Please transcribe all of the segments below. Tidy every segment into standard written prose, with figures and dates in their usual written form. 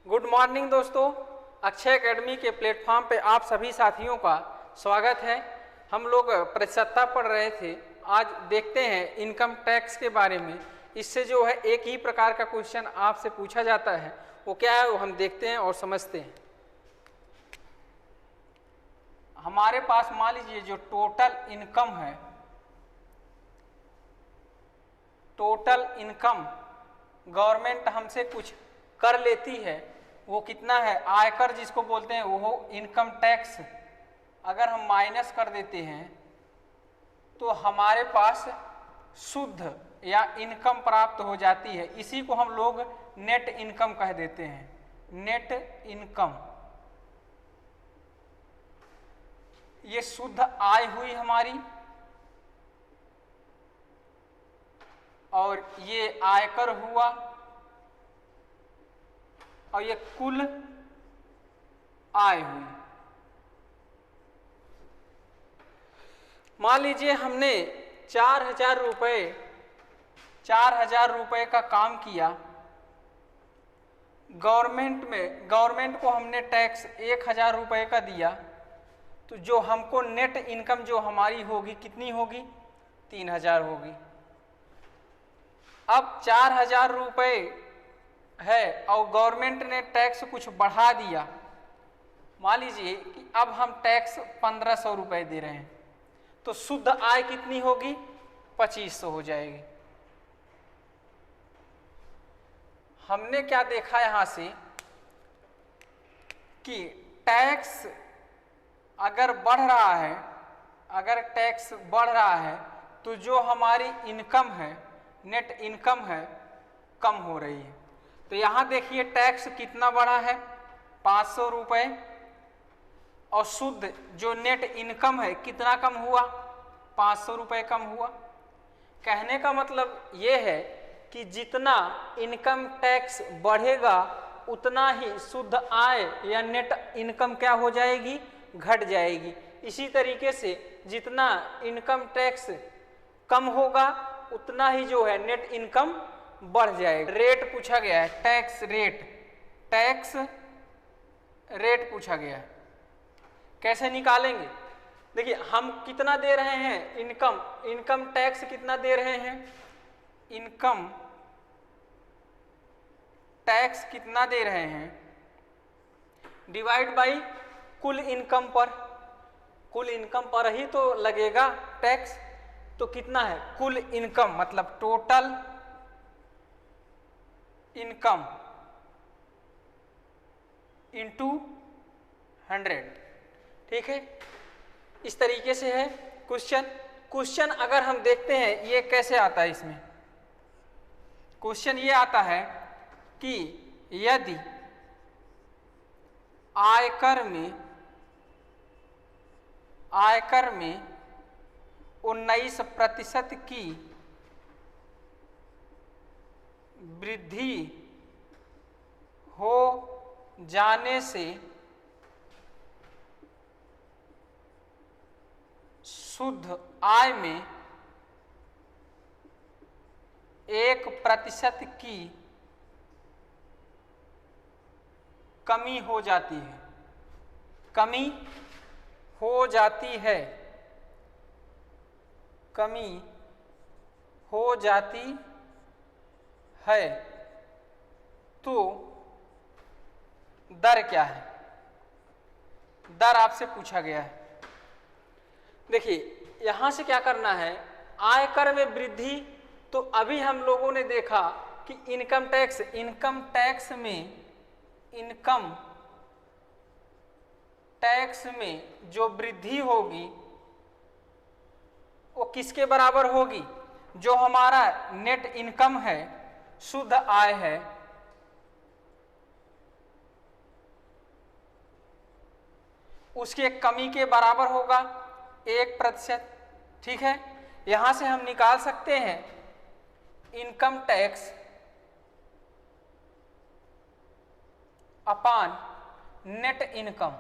Good morning दोस्तों, Akshay academy के platform पे आप सभी साथियों का स्वागत है। हम लोग प्रतिशतता पढ़ रहे थे। आज देखते हैं इनकम टैक्स के बारे में। इससे जो है एक ही प्रकार का क्वेश्चन आपसे पूछा जाता है, वो क्या है वो हम देखते हैं और समझते हैं। हमारे पास मान लीजिए जो टोटल इनकम है, टोटल इनकम गवर्नमेंट हमसे कुछ कर लेती है, वो कितना है? आयकर जिसको बोलते हैं वो इनकम टैक्स। अगर हम माइनस कर देते हैं तो हमारे पास शुद्ध या इनकम प्राप्त हो जाती है। इसी को हम लोग नेट इनकम कह देते हैं। नेट इनकम ये शुद्ध आय हुई हमारी, और ये आयकर हुआ, और ये कुल आय हुई। मान लीजिए हमने 4,000 रुपये का काम किया गवर्नमेंट में। गवर्नमेंट को हमने टैक्स 1,000 रुपये का दिया, तो जो हमको नेट इनकम जो हमारी होगी कितनी होगी? 3,000 होगी। अब 4,000 रुपये है और गवर्नमेंट ने टैक्स कुछ बढ़ा दिया। मान लीजिए कि अब हम टैक्स 1,500 रुपये दे रहे हैं, तो शुद्ध आय कितनी होगी? 2,500 हो जाएगी। हमने क्या देखा यहां से कि टैक्स अगर बढ़ रहा है, अगर टैक्स बढ़ रहा है तो जो हमारी इनकम है, नेट इनकम है, कम हो रही है। तो यहां देखिए टैक्स कितना बढ़ा है? 500 रुपये, और शुद्ध जो नेट इनकम है कितना कम हुआ? 500 रुपये कम हुआ। कहने का मतलब ये है कि जितना इनकम टैक्स बढ़ेगा उतना ही शुद्ध आय या नेट इनकम क्या हो जाएगी? घट जाएगी। इसी तरीके से जितना इनकम टैक्स कम होगा उतना ही जो है नेट इनकम बढ़ जाएगा। रेट पूछा गया है, टैक्स रेट, टैक्स रेट पूछा गया है। कैसे निकालेंगे? देखिए हम कितना दे रहे हैं? इनकम टैक्स कितना दे रहे हैं? इनकम टैक्स कितना दे रहे हैं? डिवाइड बाई कुल इनकम पर। कुल इनकम पर ही तो लगेगा टैक्स। तो कितना है? कुल इनकम मतलब टोटल इनकम इंटू 100। ठीक है, इस तरीके से है क्वेश्चन अगर हम देखते हैं ये कैसे आता है। इसमें क्वेश्चन ये आता है कि यदि आयकर में 19% की वृद्धि हो जाने से शुद्ध आय में 1% की कमी हो जाती है। कमी हो जाती है, कमी हो जाती है, तो दर क्या है? दर आपसे पूछा गया है। देखिए यहां से क्या करना है? आयकर में वृद्धि, तो अभी हम लोगों ने देखा कि इनकम टैक्स में जो वृद्धि होगी वो किसके बराबर होगी? जो हमारा नेट इनकम है, शुद्ध आय है, उसके कमी के बराबर होगा 1%। ठीक है, यहां से हम निकाल सकते हैं income tax upon net income.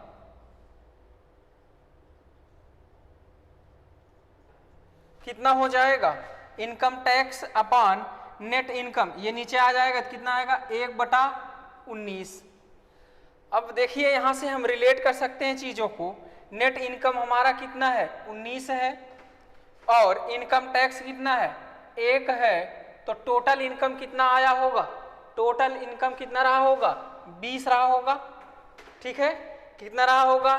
कितना हो जाएगा? Income tax upon net income, ये नीचे आ जाएगा तो कितना आएगा? 1/19। अब देखिए यहाँ से हम रिलेट कर सकते हैं चीज़ों को। नेट इनकम हमारा कितना है 19 है और इनकम टैक्स कितना है 1 है, तो टोटल इनकम कितना आया होगा, टोटल इनकम कितना रहा होगा 20 रहा होगा। ठीक है, कितना रहा होगा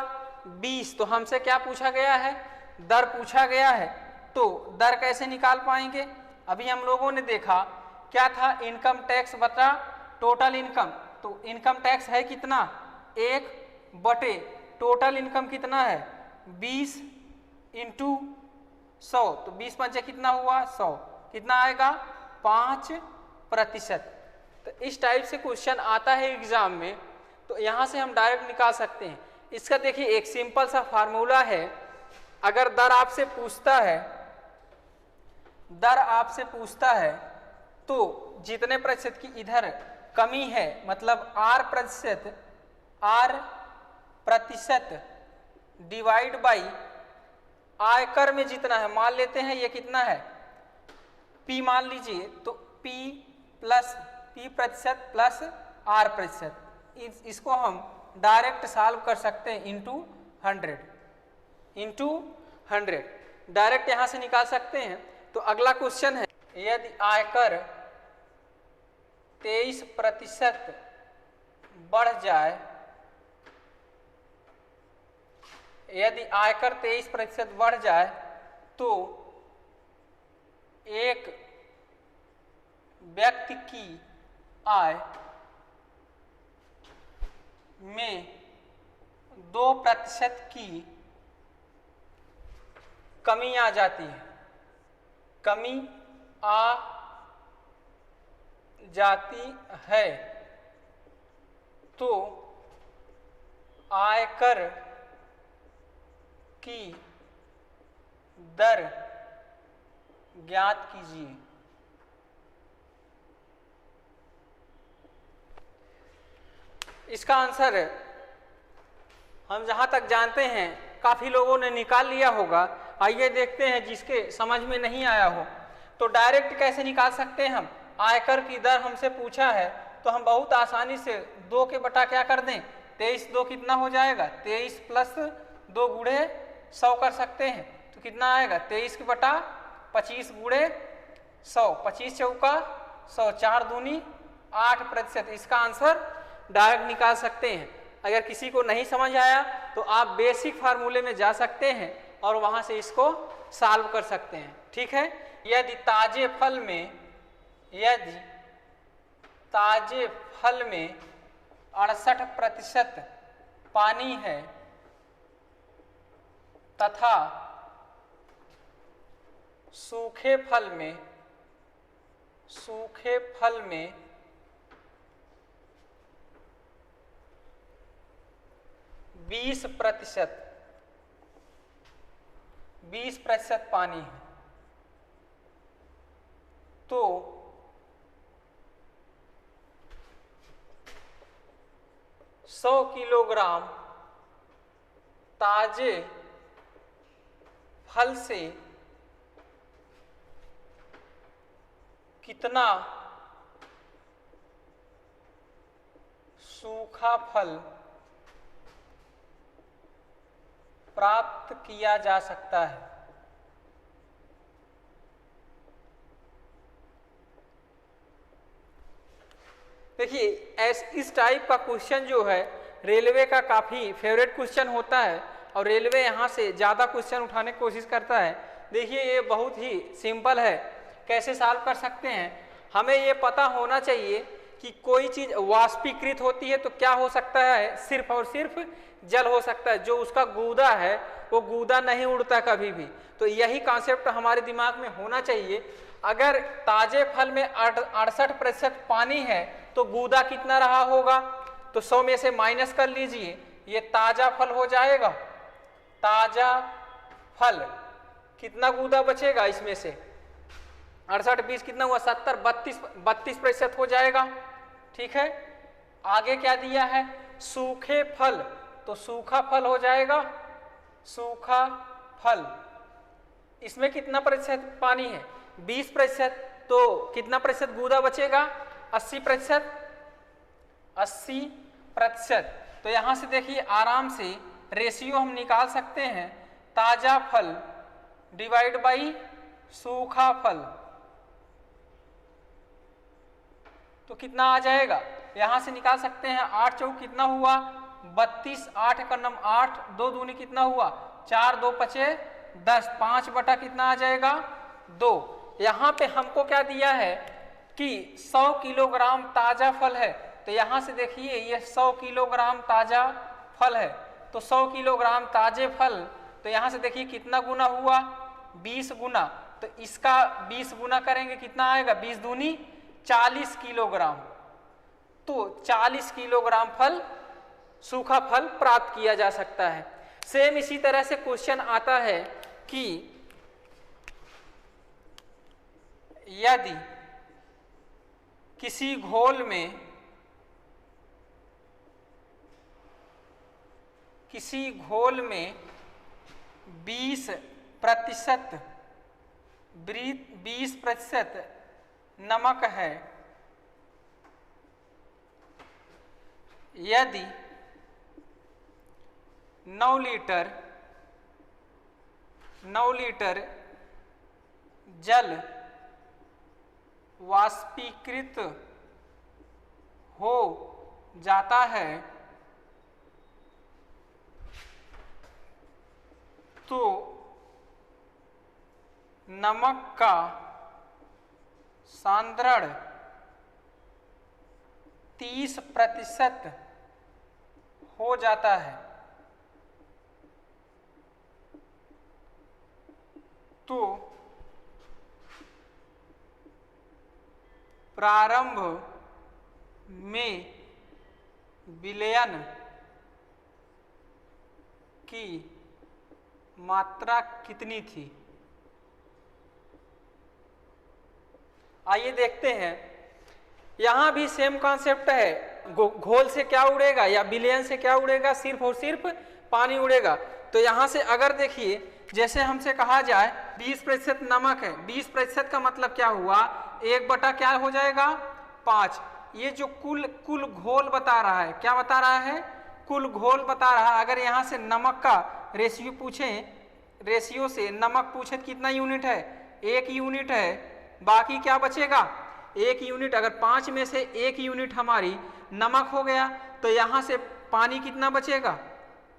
20। तो हमसे क्या पूछा गया है, दर पूछा गया है, तो दर कैसे निकाल पाएंगे। अभी हम लोगों ने देखा क्या था, इनकम टैक्स बटा टोटल इनकम, तो इनकम टैक्स है कितना 1 बटे टोटल इनकम कितना है 20 इंटू 100, तो 20 पंचे कितना हुआ 100, कितना आएगा 5%। तो इस टाइप से क्वेश्चन आता है एग्जाम में, तो यहाँ से हम डायरेक्ट निकाल सकते हैं। इसका देखिए एक सिंपल सा फार्मूला है, अगर दर आपसे पूछता है तो जितने प्रतिशत की इधर कमी है, मतलब R प्रतिशत डिवाइड बाई आयकर में जितना है, मान लेते हैं ये कितना है P मान लीजिए, तो P प्रतिशत प्लस R प्रतिशत, इसको हम डायरेक्ट सॉल्व कर सकते हैं इंटू 100 डायरेक्ट यहाँ से निकाल सकते हैं। तो अगला क्वेश्चन है, यदि आयकर 23% बढ़ जाए, यदि आयकर 23% बढ़ जाए तो एक व्यक्ति की आय में 2% की कमी आ जाती है, कमी आ जाती है, तो आयकर की दर ज्ञात कीजिए। इसका आंसर हम जहां तक जानते हैं काफी लोगों ने निकाल लिया होगा। आइए देखते हैं जिसके समझ में नहीं आया हो तो डायरेक्ट कैसे निकाल सकते हैं हम। आयकर की दर हमसे पूछा है तो हम बहुत आसानी से 2 के बटा क्या कर दें 23, 2 कितना हो जाएगा 23 प्लस 2 गुणे 100 कर सकते हैं, तो कितना आएगा 23 के बटा 25 गुणे 100, 25 चौका 100, 4 दूनी 8%। इसका आंसर डायरेक्ट निकाल सकते हैं। अगर किसी को नहीं समझ आया तो आप बेसिक फार्मूले में जा सकते हैं और वहां से इसको सॉल्व कर सकते हैं। ठीक है, यदि ताजे फल में 68% पानी है तथा सूखे फल में 20% पानी है, तो सौ किलोग्राम ताजे फल से कितना सूखा फल प्राप्त किया जा सकता है। देखिए इस टाइप का क्वेश्चन जो है रेलवे का काफ़ी फेवरेट क्वेश्चन होता है और रेलवे यहाँ से ज़्यादा क्वेश्चन उठाने की कोशिश करता है। देखिए ये बहुत ही सिंपल है, कैसे सॉल्व कर सकते हैं। हमें ये पता होना चाहिए कि कोई चीज़ वाष्पीकृत होती है तो क्या हो सकता है, सिर्फ और सिर्फ जल हो सकता है। जो उसका गूदा है वो गूदा नहीं उड़ता कभी भी। तो यही कॉन्सेप्ट हमारे दिमाग में होना चाहिए। अगर ताजे फल में 68% पानी है तो गूदा कितना रहा होगा, तो 100 में से माइनस कर लीजिए, ये ताजा फल हो जाएगा। ताजा फल कितना गूदा बचेगा इसमें से 68 20 कितना हुआ 70, 32% हो जाएगा। ठीक है, आगे क्या दिया है सूखे फल, तो सूखा फल हो जाएगा। सूखा फल इसमें कितना प्रतिशत पानी है 20%, तो कितना प्रतिशत गूदा बचेगा 80%। 80 प्रतिशत। तो यहां से देखिए आराम से रेशियो हम निकाल सकते हैं, ताजा फल डिवाइड बाई सूखा फल, तो कितना आ जाएगा, यहां से निकाल सकते हैं। 8 चौक कितना हुआ 32, 8 का नम 8, 2 दूनी कितना हुआ 4, 2 पचे 10, 5 बटा कितना आ जाएगा 2। यहाँ पे हमको क्या दिया है कि 100 किलोग्राम ताजा फल है, तो यहाँ से देखिए ये 100 किलोग्राम ताजा फल है, तो 100 किलोग्राम ताजे फल, तो यहाँ से देखिए कितना गुना हुआ 20 गुना, तो इसका 20 गुना करेंगे कितना आएगा 20 दूनी 40 किलोग्राम, तो 40 किलोग्राम फल सूखा फल प्राप्त किया जा सकता है। सेम इसी तरह से क्वेश्चन आता है कि यदि किसी घोल में 20% नमक है, यदि 9 लीटर जल वाष्पीकृत हो जाता है तो नमक का सांद्रण 30% हो जाता है, तो प्रारंभ में विलयन की मात्रा कितनी थी। आइए देखते हैं, यहां भी सेम कॉन्सेप्ट है, घोल से क्या उड़ेगा या विलयन से क्या उड़ेगा, सिर्फ और सिर्फ पानी उड़ेगा। तो यहां से अगर देखिए जैसे हमसे कहा जाए 20% नमक है, 20% का मतलब क्या हुआ 1 बटा क्या हो जाएगा 5। ये जो कुल घोल बता रहा है, क्या बता रहा है कुल घोल बता रहा है। अगर यहाँ से नमक का रेशियो पूछे, रेशियो से नमक पूछे तो कितना यूनिट है 1 यूनिट है, बाकी क्या बचेगा 1 यूनिट। अगर 5 में से 1 यूनिट हमारी नमक हो गया तो यहाँ से पानी कितना बचेगा,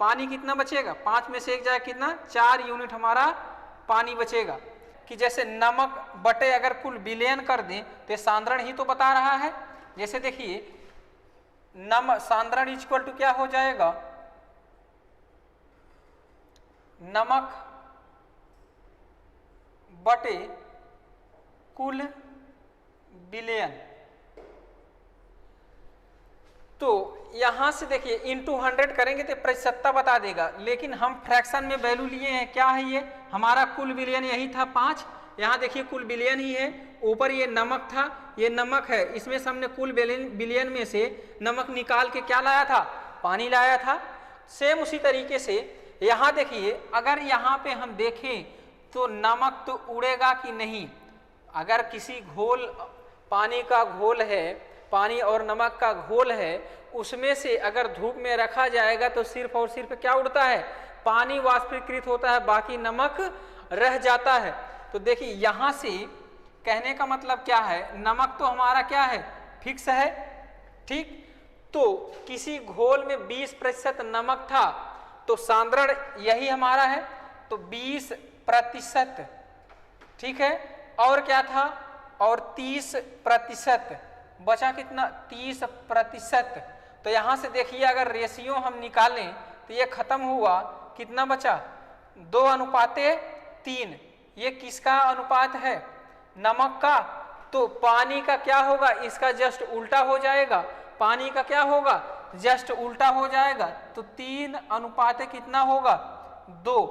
पानी कितना बचेगा 5 में से 1 जाए कितना 4 यूनिट हमारा पानी बचेगा। कि जैसे नमक बटे अगर कुल विलयन कर दें तो सांद्रण ही तो बता रहा है। जैसे देखिए सांद्रण इक्वल टू क्या हो जाएगा, नमक बटे कुल विलयन। तो यहां से देखिए इंटू 100 करेंगे तो प्रतिशतता बता देगा, लेकिन हम फ्रैक्शन में वैल्यू लिए हैं, क्या है ये हमारा कुल विलयन यही था 5। यहाँ देखिए कुल विलयन ही है, ऊपर ये नमक था, ये नमक है, इसमें से हमने कुल विलयन में से नमक निकाल के क्या लाया था पानी लाया था। सेम उसी तरीके से यहाँ देखिए अगर यहाँ पे हम देखें तो नमक तो उड़ेगा कि नहीं। अगर किसी घोल पानी का घोल है, पानी और नमक का घोल है, उसमें से अगर धूप में रखा जाएगा तो सिर्फ और सिर्फ क्या उड़ता है पानी वाष्पीकृत होता है, बाकी नमक रह जाता है। तो देखिए यहाँ से कहने का मतलब क्या है, नमक तो हमारा क्या है फिक्स है, ठीक। तो किसी घोल में 20% नमक था तो सांद्रण यही हमारा है, तो 20%, ठीक है। और क्या था और 30%, बचा कितना 30%। तो यहाँ से देखिए अगर रेशियो हम निकालें तो ये खत्म हुआ, कितना बचा 2:3। ये किसका अनुपात है नमक का, तो पानी का क्या होगा इसका जस्ट उल्टा हो जाएगा, पानी का क्या होगा जस्ट उल्टा हो जाएगा। तो 3:2 कितना होगा 2,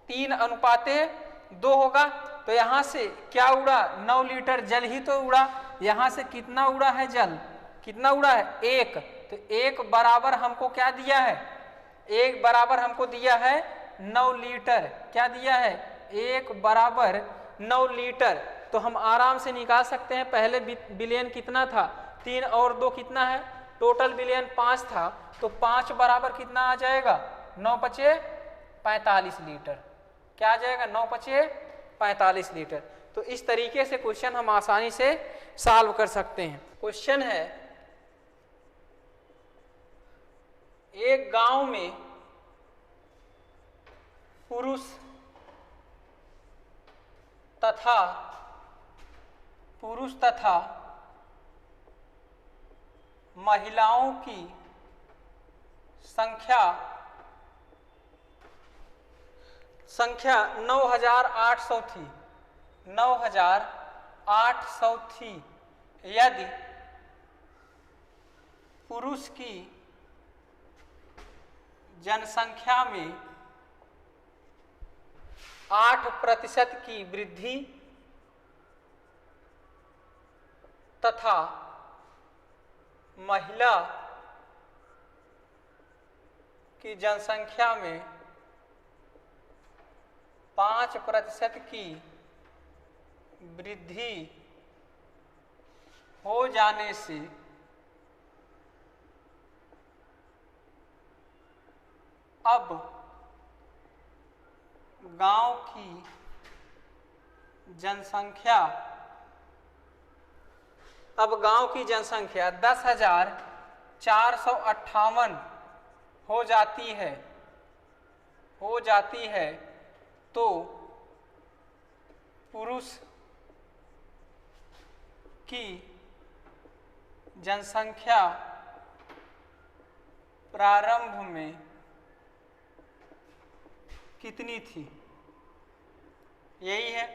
3:2 होगा। तो यहाँ से क्या उड़ा 9 लीटर जल ही तो उड़ा, यहाँ से कितना उड़ा है जल, कितना उड़ा है 1। तो 1 बराबर हमको क्या दिया है, 1 बराबर हमको दिया है 9 लीटर, क्या दिया है 1 बराबर 9 लीटर। तो हम आराम से निकाल सकते हैं, पहले विलयन कितना था 3 और 2 कितना है टोटल बिलियन 5 था, तो 5 बराबर कितना आ जाएगा, 9 पचे 45 लीटर। क्या आ जाएगा, 9 पचे 45 लीटर। तो इस तरीके से क्वेश्चन हम आसानी से सॉल्व कर सकते हैं। क्वेश्चन है, एक गांव में पुरुष तथा महिलाओं की संख्या 9800 थी, 9800 थी। यदि पुरुष की जनसंख्या में 8% की वृद्धि तथा महिला की जनसंख्या में 5% की वृद्धि हो जाने से अब गांव की जनसंख्या 10,458 हो जाती है, तो पुरुष की जनसंख्या प्रारंभ में कितनी थी। यही है,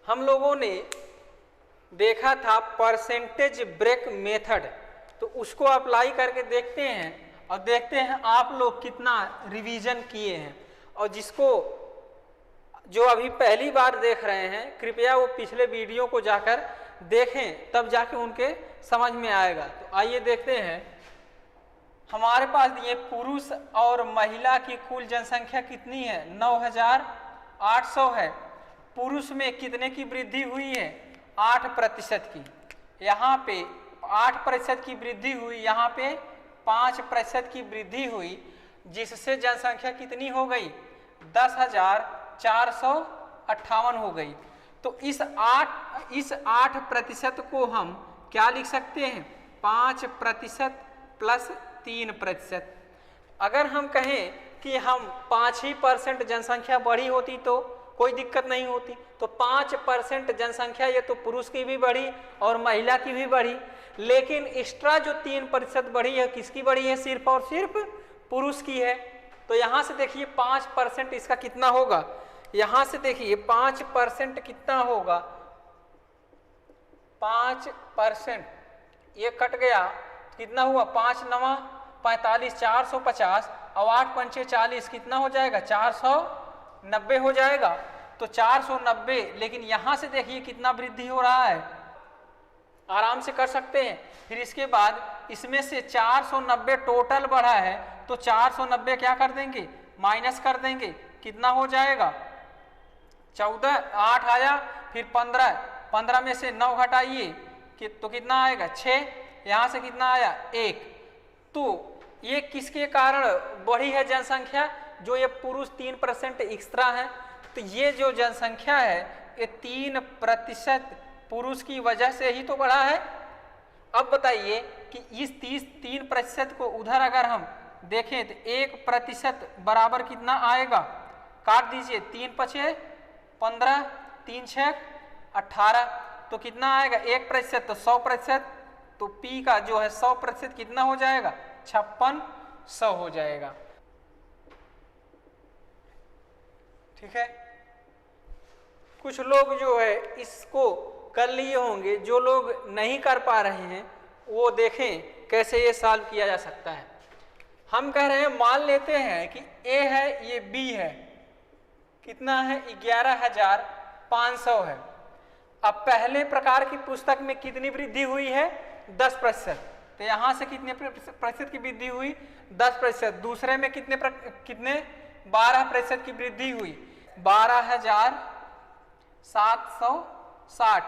हम लोगों ने देखा था परसेंटेज ब्रेक मेथड, तो उसको अप्लाई करके देखते हैं और देखते हैं आप लोग कितना रिवीजन किए हैं। और जो अभी पहली बार देख रहे हैं, कृपया वो पिछले वीडियो को जाकर देखें, तब जाके उनके समझ में आएगा। तो आइए देखते हैं, हमारे पास ये पुरुष और महिला की कुल जनसंख्या कितनी है, 9800 है। पुरुष में कितने की वृद्धि हुई है, 8% की। यहाँ पे 8% की वृद्धि हुई, यहाँ पे 5% की वृद्धि हुई, जिससे जनसंख्या कितनी हो गई, 10,458 हो गई। तो इस 8% को हम क्या लिख सकते हैं, 5% प्लस 3%। अगर हम कहें कि हम 5% जनसंख्या बढ़ी होती तो कोई दिक्कत नहीं होती, तो 5% जनसंख्या ये तो पुरुष की भी बढ़ी और महिला की भी बढ़ी, लेकिन एक्स्ट्रा जो 3% बढ़ी है, किसकी बढ़ी है, सिर्फ और सिर्फ पुरुष की है। तो यहाँ से देखिए 5% इसका कितना होगा, यहाँ से देखिए 5% कितना होगा, 5% ये कट गया, कितना हुआ, 5 9 45, 450 और 8 पंचे 40, कितना हो जाएगा, 490 हो जाएगा। तो 490, लेकिन यहाँ से देखिए कितना वृद्धि हो रहा है, आराम से कर सकते हैं। फिर इसके बाद इसमें से 490 टोटल बढ़ा है, तो 490 क्या कर देंगे, माइनस कर देंगे, कितना हो जाएगा, 14, 8 आया, फिर 15 में से 9 घटाइए तो कितना आएगा, 6, यहाँ से कितना आया, 1। तो ये किसके कारण बढ़ी है जनसंख्या, जो ये पुरुष 3% एक्स्ट्रा है, तो ये जो जनसंख्या है ये 3% पुरुष की वजह से ही तो बढ़ा है। अब बताइए कि इस 3% को उधर अगर हम देखें तो 1% बराबर कितना आएगा, काट दीजिए, 3 पचे 15, 3 6 18, तो कितना आएगा, 1%, तो 100%, तो P का जो है 100% कितना हो जाएगा, 5600 हो जाएगा। ठीक है, कुछ लोग जो है इसको कर लिए होंगे, जो लोग नहीं कर पा रहे हैं वो देखें कैसे ये सॉल्व किया जा सकता है। हम कह रहे हैं, मान लेते हैं कि A है, ये B है, कितना है, 11,500 है। अब पहले प्रकार की पुस्तक में कितनी वृद्धि हुई है, 10%, तो यहाँ से कितने प्रतिशत की वृद्धि हुई, 10%। दूसरे में कितने 12% की वृद्धि हुई, 12,760।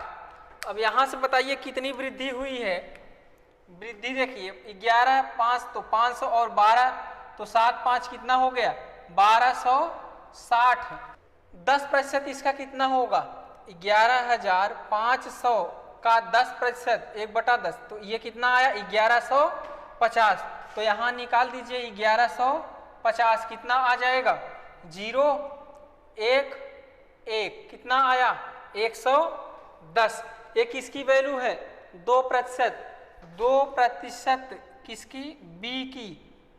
अब यहाँ से बताइए कितनी वृद्धि हुई है, वृद्धि देखिए 11 5 तो 500 और 12 तो 7 5 कितना हो गया 1260। 10% इसका कितना होगा 11,500 का 10% 1/10 तो ये कितना आया 1150। तो यहाँ निकाल दीजिए 1150 कितना आ जाएगा 0 1 1 कितना आया 110। ये किसकी वैल्यू है 2%। 2% किसकी बी की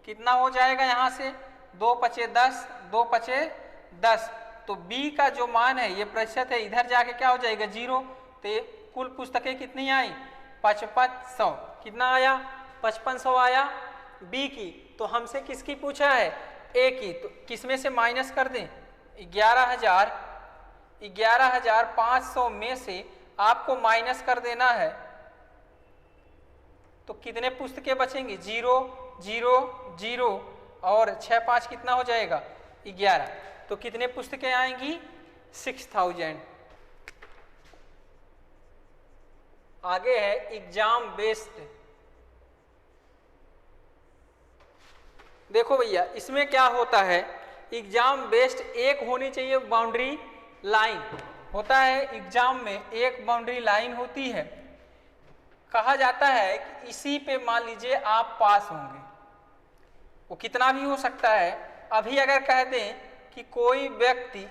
कितना हो जाएगा यहाँ से 2 5 10 2 5 10। तो बी का जो मान है ये प्रतिशत है इधर जाके क्या हो जाएगा 0। तो ये कुल पुस्तकें कितनी आई 5500 कितना आया 5500 आया बी की। तो हमसे किसकी पूछा है ए की। तो किसमें से माइनस कर दें 11,500 में से आपको माइनस कर देना है तो कितने पुस्तकें बचेंगी 0 0 0 और 6 5 कितना हो जाएगा 11। तो कितने पुस्तकें आएंगी 6000। आगे है एग्जाम बेस्ड। देखो भैया इसमें क्या होता है एग्जाम बेस्ड एक होनी चाहिए बाउंड्री लाइन होता है। एग्जाम में एक बाउंड्री लाइन होती है। कहा जाता है कि इसी पे मान लीजिए आप पास होंगे। वो कितना भी हो सकता है। अभी अगर कह दें कि कोई व्यक्ति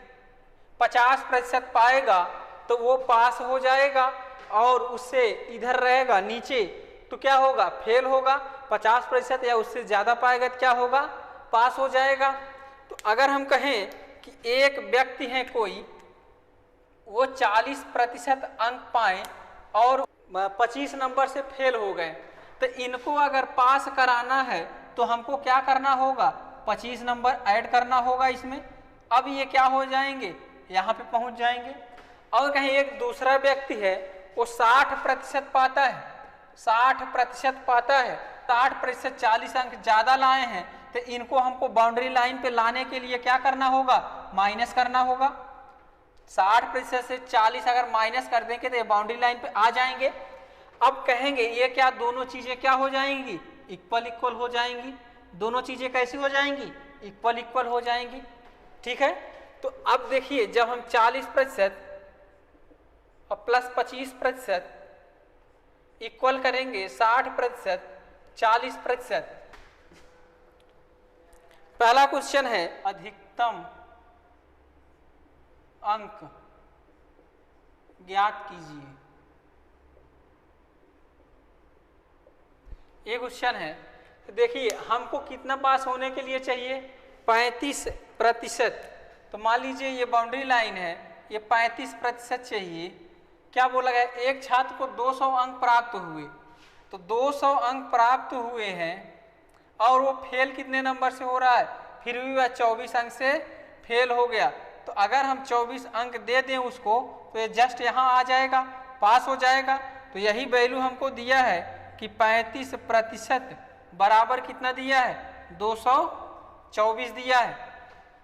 50% पाएगा तो वो पास हो जाएगा और उससे इधर रहेगा नीचे तो क्या होगा फेल होगा। 50% या उससे ज़्यादा पाएगा तो क्या होगा पास हो जाएगा। तो अगर हम कहें कि एक व्यक्ति है कोई वो 40% अंक पाए और 25 नंबर से फेल हो गए तो इनको अगर पास कराना है तो हमको क्या करना होगा 25 नंबर ऐड करना होगा इसमें। अब ये क्या हो जाएंगे यहाँ पे पहुँच जाएंगे। और कहीं एक दूसरा व्यक्ति है वो 60% पाता है 60% पाता है 60% 40 अंक ज़्यादा लाए हैं तो इनको हमको बाउंड्री लाइन पे लाने के लिए क्या करना होगा माइनस करना होगा। 60% से 40 अगर माइनस कर देंगे तो ये बाउंड्री लाइन पे आ जाएंगे। अब कहेंगे ये क्या दोनों चीजें क्या हो जाएंगी इक्वल इक्वल हो जाएंगी। दोनों चीजें कैसी हो जाएंगी इक्वल इक्वल हो जाएंगी। ठीक है। तो अब देखिए जब हम 40% और प्लस 25% इक्वल करेंगे 60% 40%। पहला क्वेश्चन है अधिकतम अंक ज्ञात कीजिए। ये क्वेश्चन है। तो देखिए हमको कितना पास होने के लिए चाहिए 35%। तो मान लीजिए ये बाउंड्री लाइन है ये 35% चाहिए। क्या बोला गया एक छात्र को 200 अंक प्राप्त हुए तो 200 अंक प्राप्त हुए हैं और वो फेल कितने नंबर से हो रहा है फिर भी वह 24 अंक से फेल हो गया। तो अगर हम 24 अंक दे दें उसको तो ये जस्ट यहाँ आ जाएगा पास हो जाएगा। तो यही वैल्यू हमको दिया है कि 35% बराबर कितना दिया है 224 दिया है।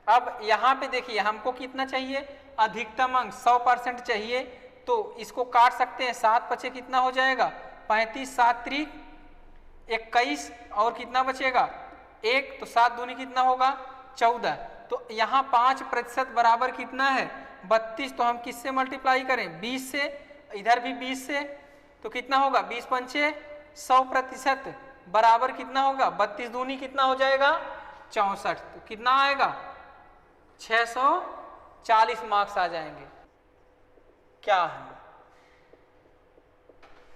अब यहाँ पे देखिए हमको कितना चाहिए अधिकतम अंक 100% चाहिए। तो इसको काट सकते हैं 7 5 कितना हो जाएगा 35 7 3 21 और कितना बचेगा 1 तो 7 दूनी कितना होगा 14। तो यहाँ 5% बराबर कितना है 32। तो हम किससे मल्टीप्लाई करें 20 से इधर भी 20 से तो कितना होगा 20 पंचे 100% बराबर कितना होगा 32 दूनी कितना हो जाएगा 64। तो कितना आएगा 640 मार्क्स आ जाएंगे। क्या है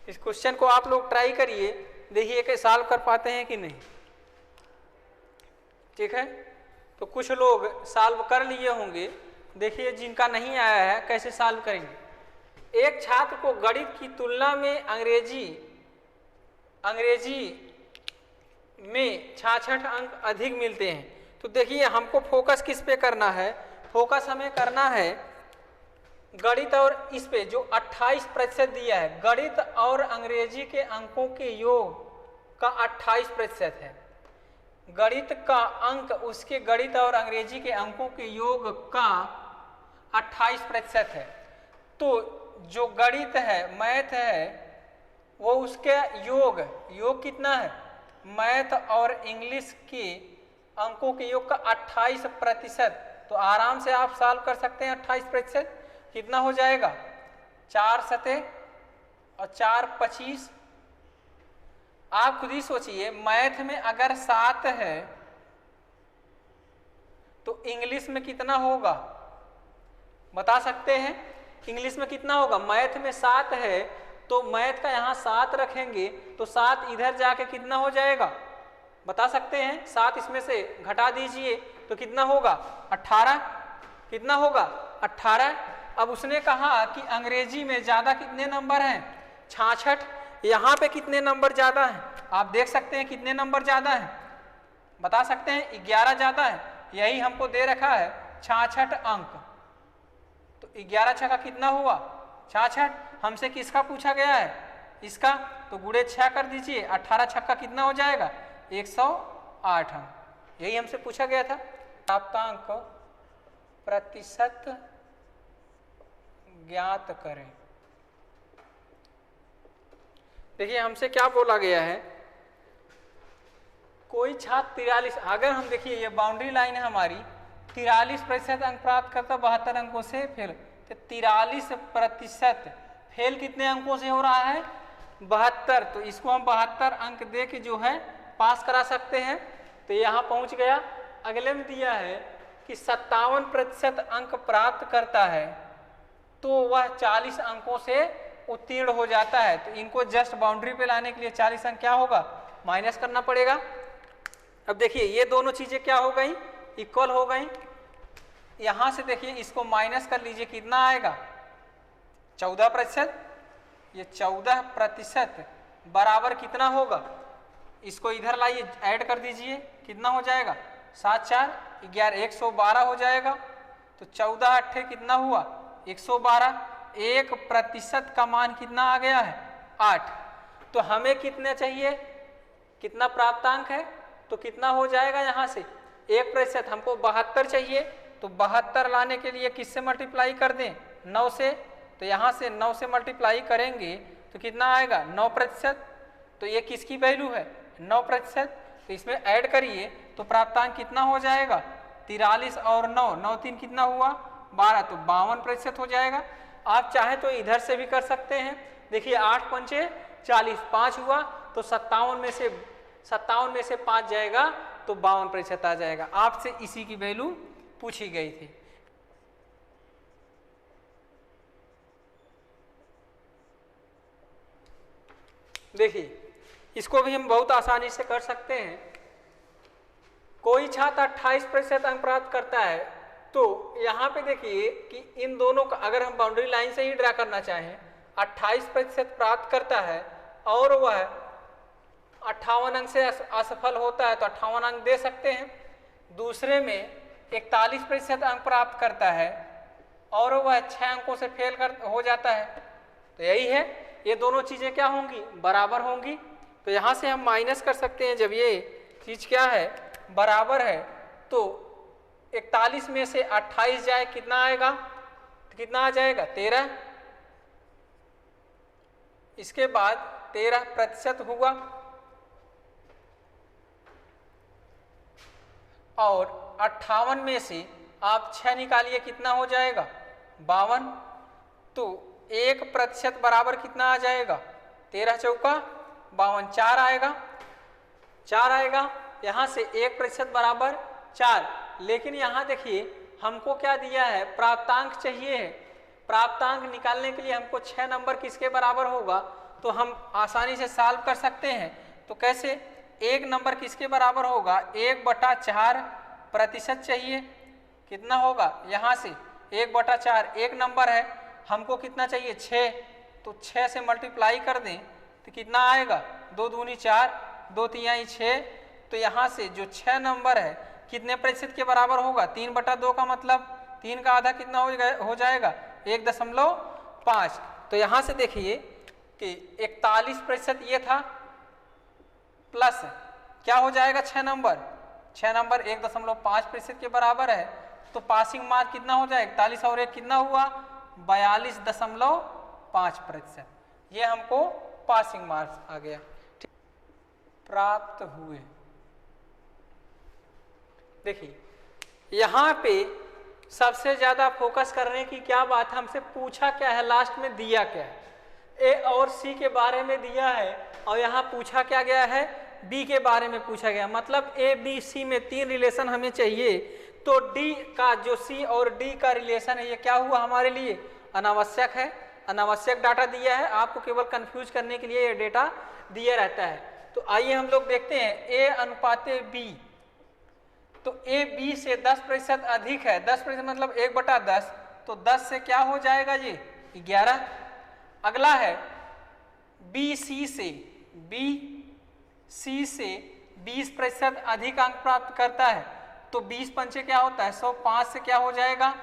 इस क्वेश्चन को आप लोग ट्राई करिए देखिए कि सॉल्व कर पाते हैं कि नहीं। ठीक है। तो कुछ लोग सॉल्व कर लिए होंगे। देखिए जिनका नहीं आया है कैसे सॉल्व करेंगे। एक छात्र को गणित की तुलना में अंग्रेजी में 66 अंक अधिक मिलते हैं। तो देखिए हमको फोकस किस पे करना है फोकस हमें करना है गणित और इस पे जो 28% दिया है गणित और अंग्रेजी के अंकों के योग का 28% है। गणित का अंक उसके गणित और अंग्रेजी के अंकों के योग का 28% है। तो जो गणित है मैथ है वो उसके योग कितना है, मैथ और इंग्लिश के अंकों के योग का 28%। तो आराम से आप सॉल्व कर सकते हैं। 28% कितना हो जाएगा, 4 सते और 4 25। आप खुद ही सोचिए, मैथ में अगर 7 है तो इंग्लिश में कितना होगा, बता सकते हैं? इंग्लिश में कितना होगा? मैथ में 7 है तो मैथ का यहाँ 7 रखेंगे तो 7 इधर जाके कितना हो जाएगा, बता सकते हैं? 7 इसमें से घटा दीजिए तो कितना होगा, 18। कितना होगा, 18। अब उसने कहा कि अंग्रेजी में ज्यादा कितने नंबर हैं, 66। यहाँ पे कितने नंबर ज्यादा हैं, आप देख सकते हैं कितने नंबर ज्यादा हैं, बता सकते हैं? 11 ज्यादा है। यही हमको दे रखा है 66 अंक। तो 11 छक्का कितना हुआ, 66। हमसे किसका पूछा गया है, इसका। तो गुणे 6 कर दीजिए, 18 छक्का कितना हो जाएगा, 108 अंक। यही हमसे पूछा गया था। प्राप्तांक प्रतिशत ज्ञात करें। देखिए हमसे क्या बोला गया है, कोई छात्र 43, अगर हम देखिए ये बाउंड्री लाइन है हमारी, 43% अंक प्राप्त करता 72 अंकों से फेल। तो 43% फेल कितने अंकों से हो रहा है, 72। तो इसको हम 72 अंक दे के जो है पास करा सकते हैं। तो यहाँ पहुँच गया। अगले में दिया है कि 57% अंक प्राप्त करता है तो वह 40 अंकों से उत्तीर्ण हो जाता है। तो इनको जस्ट बाउंड्री पे लाने के लिए 40 अंक क्या होगा, माइनस करना पड़ेगा। अब देखिए ये दोनों चीजें क्या हो गई, इक्वल हो गई। यहां से देखिए इसको माइनस कर लीजिए, कितना आएगा, 14%। ये 14% बराबर कितना होगा, इसको इधर लाइए, ऐड कर दीजिए, कितना हो जाएगा, 7 4 11, 112 हो जाएगा। तो 14 8 कितना हुआ, 112। 1% का मान कितना आ गया है, 8। तो हमें कितना चाहिए, कितना प्राप्तांक है, तो कितना हो जाएगा, यहाँ से 1% हमको 72 चाहिए। तो 72 लाने के लिए किससे मल्टीप्लाई कर दें, 9 से। तो यहाँ से 9 से मल्टीप्लाई करेंगे तो कितना आएगा, 9%। तो ये किसकी वैल्यू है, 9%। तो इसमें ऐड करिए तो प्राप्तांक कितना हो जाएगा, 43 और 9, 9 3 कितना हुआ, 12। तो 52% हो जाएगा। आप चाहे तो इधर से भी कर सकते हैं। देखिए 8 पंचे 40, 5 हुआ तो 57 में से 5 जाएगा तो 52% आ जाएगा। आपसे इसी की वैल्यू पूछी गई थी। देखिए इसको भी हम बहुत आसानी से कर सकते हैं। कोई छात्र 28% अंक प्राप्त करता है तो यहाँ पे देखिए कि इन दोनों का अगर हम बाउंड्री लाइन से ही ड्रा करना चाहें, 28% प्राप्त करता है और वह 58 अंक से असफल होता है तो 58 अंक दे सकते हैं। दूसरे में 41% अंक प्राप्त करता है और वह 6 अंकों से फेल हो जाता है। तो यही है, ये दोनों चीजें क्या होंगी, बराबर होंगी। तो यहाँ से हम माइनस कर सकते हैं। जब ये चीज क्या है, बराबर है, तो 41 में से 28 जाए कितना आएगा, तो कितना आ जाएगा, 13। इसके बाद 13% हुआ और 58 में से आप 6 निकालिए, कितना हो जाएगा, 52। तो 1% बराबर कितना आ जाएगा, 13 चौका 52, 4 आएगा, 4 आएगा। यहाँ से 1% बराबर 4। लेकिन यहाँ देखिए हमको क्या दिया है, प्राप्तांक चाहिए है। प्राप्तांक निकालने के लिए हमको 6 नंबर किसके बराबर होगा, तो हम आसानी से सॉल्व कर सकते हैं। तो कैसे, 1 नंबर किसके बराबर होगा, 1/4% चाहिए। कितना होगा, यहाँ से 1/4, 1 नंबर है, हमको कितना चाहिए, 6। तो 6 से मल्टीप्लाई कर दें तो कितना आएगा, 2 दूनी 4, 2 तिहाई 6। तो यहाँ से जो 6 नंबर है कितने प्रतिशत के बराबर होगा, 3/2 का मतलब 3 का आधा कितना हो जाएगा, 1.5। तो यहाँ से देखिए कि 41% ये था, प्लस क्या हो जाएगा, 6 नंबर 1.5% के बराबर है। तो पासिंग मार्क कितना हो जाएगा, 41 और 1 कितना हुआ, 42.5%। ये हमको पासिंग मार्क्स आ गया। प्राप्त हुए, देखिए यहाँ पे सबसे ज्यादा फोकस करने की क्या बात, हमसे पूछा क्या है, लास्ट में दिया क्या है, ए और सी के बारे में दिया है और यहाँ पूछा क्या गया है, बी के बारे में पूछा गया। मतलब ए बी सी में 3 रिलेशन हमें चाहिए, तो डी का जो सी और डी का रिलेशन है ये क्या हुआ हमारे लिए, अनावश्यक है। अनावश्यक डाटा दिया है, आपको केवल कंफ्यूज करने के लिए ये डेटा दिया रहता है। तो आइए हम लोग देखते हैं ए अनुपाते बी, तो ए बी से 10% अधिक है, 10% मतलब 1/10, तो 10 से क्या हो जाएगा ये 11। अगला है बी सी से 20% अधिक अंक प्राप्त करता है, तो 20 पंचे क्या होता है 100, 5 से क्या हो जाएगा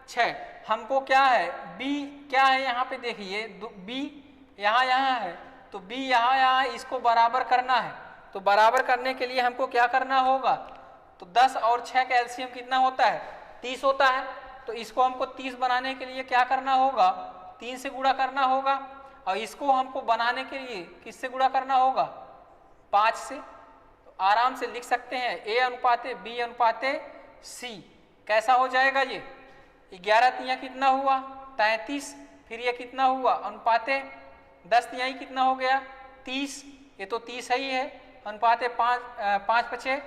6। हमको क्या है बी क्या है यहाँ पे देखिए, बी यहाँ है, तो बी यहाँ इसको बराबर करना है। तो बराबर करने के लिए हमको क्या करना होगा, तो 10 और 6 का एलसीएम कितना होता है 30 होता है, तो इसको हमको 30 बनाने के लिए क्या करना होगा, 3 से गुणा करना होगा, और इसको हमको बनाने के लिए किससे गुणा करना होगा 5 से। तो आराम से लिख सकते हैं ए अनुपाते बी अनुपाते सी, कैसा हो जाएगा ये 11 तिया कितना हुआ 33, फिर ये कितना हुआ अनुपाते 10 तिहाई कितना हो गया 30, ये तो 30 ही है, अनुपाते 5 पचे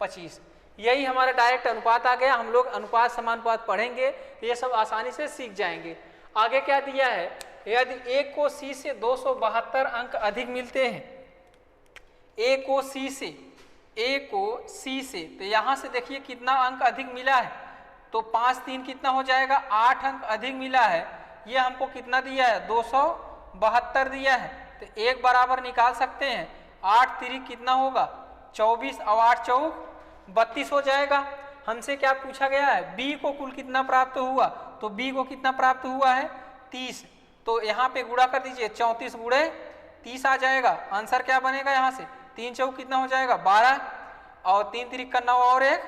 25, यही हमारा डायरेक्ट अनुपात आ गया। हम लोग अनुपात समानुपात पढ़ेंगे तो ये सब आसानी से सीख जाएंगे। आगे क्या दिया है, यदि ए को सी से 272 अंक अधिक मिलते हैं, ए को सी से तो यहाँ से देखिए कितना अंक अधिक मिला है, तो 5 3 कितना हो जाएगा 8 अंक अधिक मिला है। ये हमको कितना दिया है 272 दिया है, तो एक बराबर निकाल सकते हैं, 8 3 कितना होगा 24 और 8 चौक 32 हो जाएगा। हमसे क्या पूछा गया है, बी को कुल कितना प्राप्त हुआ, तो बी को कितना प्राप्त हुआ है 30, तो यहाँ पे गुणा कर दीजिए 34 गुणे 30 आ जाएगा। आंसर क्या बनेगा, यहाँ से 3 चौक कितना हो जाएगा 12 और 3 3 का 9 और 1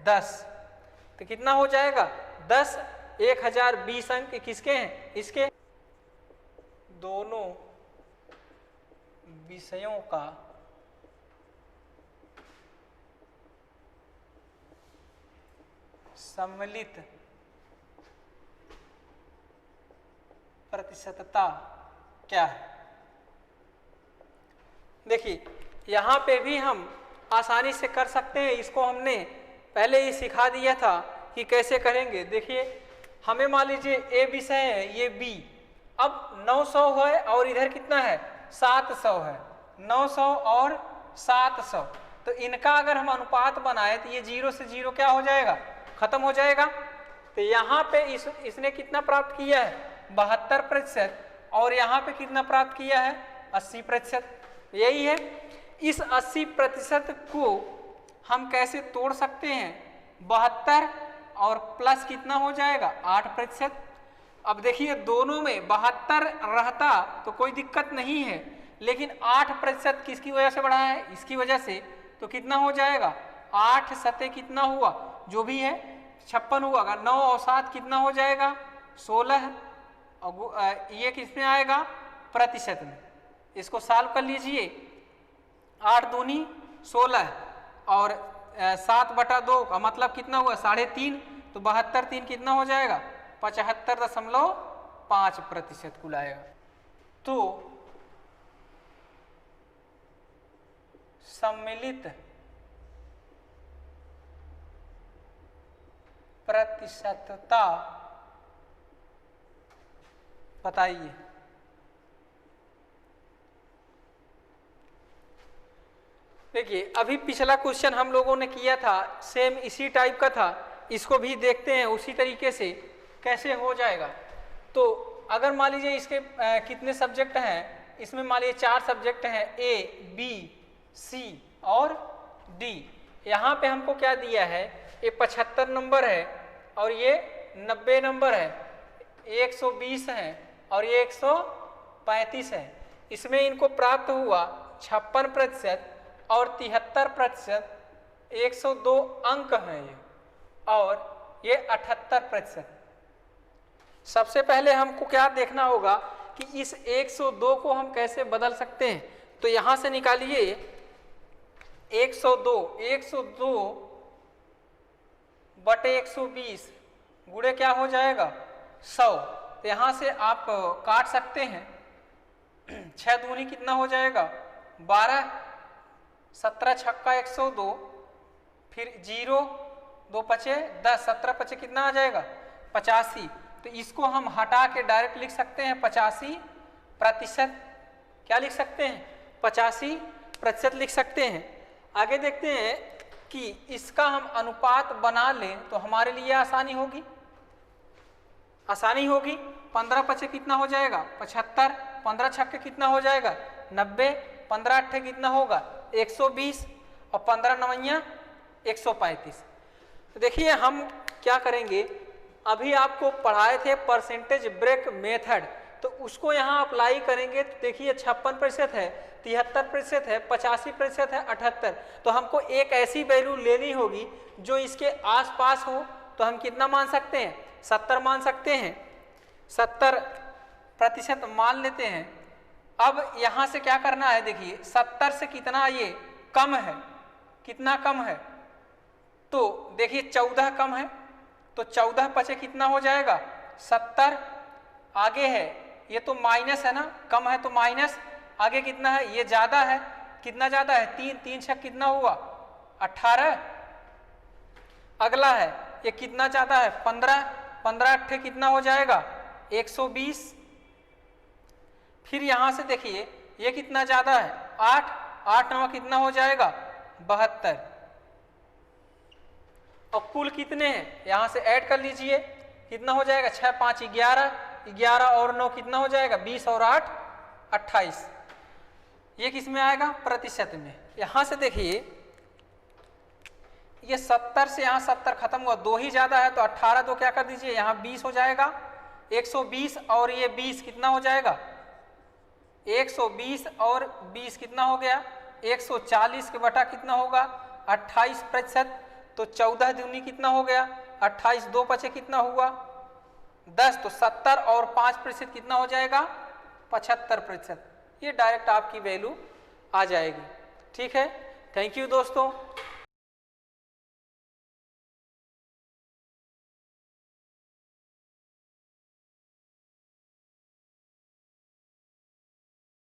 10, तो कितना हो जाएगा 10 1020 अंक किसके हैं, इसके दोनों विषयों का सम्मिलित प्रतिशतता क्या है। देखिए यहाँ पे भी हम आसानी से कर सकते हैं, इसको हमने पहले ही सिखा दिया था कि कैसे करेंगे। देखिए हमें मान लीजिए ए विषय है, ये बी, अब 900 है और इधर कितना है 700 है, 900 और 700, तो इनका अगर हम अनुपात बनाए तो ये 0 से 0 क्या हो जाएगा खत्म हो जाएगा। तो यहाँ पे इसने कितना प्राप्त किया है 72%, और यहाँ पे कितना प्राप्त किया है 80%, यही है। इस 80% को हम कैसे तोड़ सकते हैं, 72 और प्लस कितना हो जाएगा 8%। अब देखिए दोनों में 72 रहता तो कोई दिक्कत नहीं है, लेकिन 8% किसकी वजह से बढ़ा है, इसकी वजह से, तो कितना हो जाएगा 8 सते कितना हुआ जो भी है 56 हुआ, 9 और 7 कितना हो जाएगा 16, और ये किस में आएगा प्रतिशत में। इसको सॉल्व कर लीजिए, 8 दूनी 16 और 7/2 का मतलब कितना हुआ 3.5, तो 72 3 कितना हो जाएगा 75.5% कुल आएगा। तो सम्मिलित प्रतिशतता बताइए। देखिए अभी पिछला क्वेश्चन हम लोगों ने किया था, सेम इसी टाइप का था, इसको भी देखते हैं उसी तरीके से कैसे हो जाएगा। तो अगर मान लीजिए इसके कितने सब्जेक्ट हैं, इसमें मान लीजिए 4 सब्जेक्ट हैं, ए बी सी और डी। यहाँ पे हमको क्या दिया है, ये 75 नंबर है और ये 90 नंबर है, 120 है और ये 135 है। इसमें इनको प्राप्त हुआ 56% और 73%, 102 अंक हैं ये, और ये 78%। सबसे पहले हमको क्या देखना होगा कि इस 102 को हम कैसे बदल सकते हैं। तो यहां से निकालिए 102 बटे 120 गुणे क्या हो जाएगा 100। तो यहां से आप काट सकते हैं, 6 दूनी कितना हो जाएगा 12, 17 छक्का 102, फिर 0 2 पचे 10, 17 पचे कितना आ जाएगा 85। तो इसको हम हटा के डायरेक्ट लिख सकते हैं 85%। क्या लिख सकते हैं 85% लिख सकते हैं। आगे देखते हैं कि इसका हम अनुपात बना लें तो हमारे लिए आसानी होगी। 15 पचे कितना हो जाएगा 75, 15 छक्के कितना हो जाएगा 90, 15 अट्ठे कितना होगा 120 और 15 नवैया 135। तो देखिए हम क्या करेंगे, अभी आपको पढ़ाए थे परसेंटेज ब्रेक मेथड, तो उसको यहाँ अप्लाई करेंगे। तो देखिए 56% है, 73% है, 85% है, 78। तो हमको एक ऐसी वैल्यू लेनी होगी जो इसके आसपास हो। तो हम कितना मान सकते हैं 70 मान सकते हैं, 70% मान लेते हैं। अब यहाँ से क्या करना है, देखिए 70 से कितना ये कम है, कितना कम है, तो देखिए 14 कम है। तो 14 पचे कितना हो जाएगा 70। आगे है ये तो माइनस है ना, कम है तो माइनस, आगे कितना है ये ज्यादा है, कितना ज्यादा है 3, 3 छक कितना हुआ 18। अगला है ये कितना ज्यादा है 15, 15 अट्ठे कितना हो जाएगा 120। फिर यहां से देखिए ये कितना ज्यादा है 8, 8 नवा कितना हो जाएगा 72। और कुल कितने हैं यहां से ऐड कर लीजिए, कितना हो जाएगा 6 5 11, 11 और 9 कितना हो जाएगा 20 और 8 28। ये किस में आएगा प्रतिशत में। यहां से देखिए ये 70 से यहाँ 70 खत्म हुआ, 2 ही ज्यादा है तो 18 तो क्या कर दीजिए यहाँ 20 हो जाएगा 120 और ये 20 कितना हो जाएगा 120 और 20 कितना हो गया 140 के बटा कितना होगा 28%। तो 14 दूनी कितना हो गया 28, 2 पचे कितना हुआ 10। तो 70 और 5% कितना हो जाएगा 75%। ये डायरेक्ट आपकी वैल्यू आ जाएगी। ठीक है, थैंक यू दोस्तों।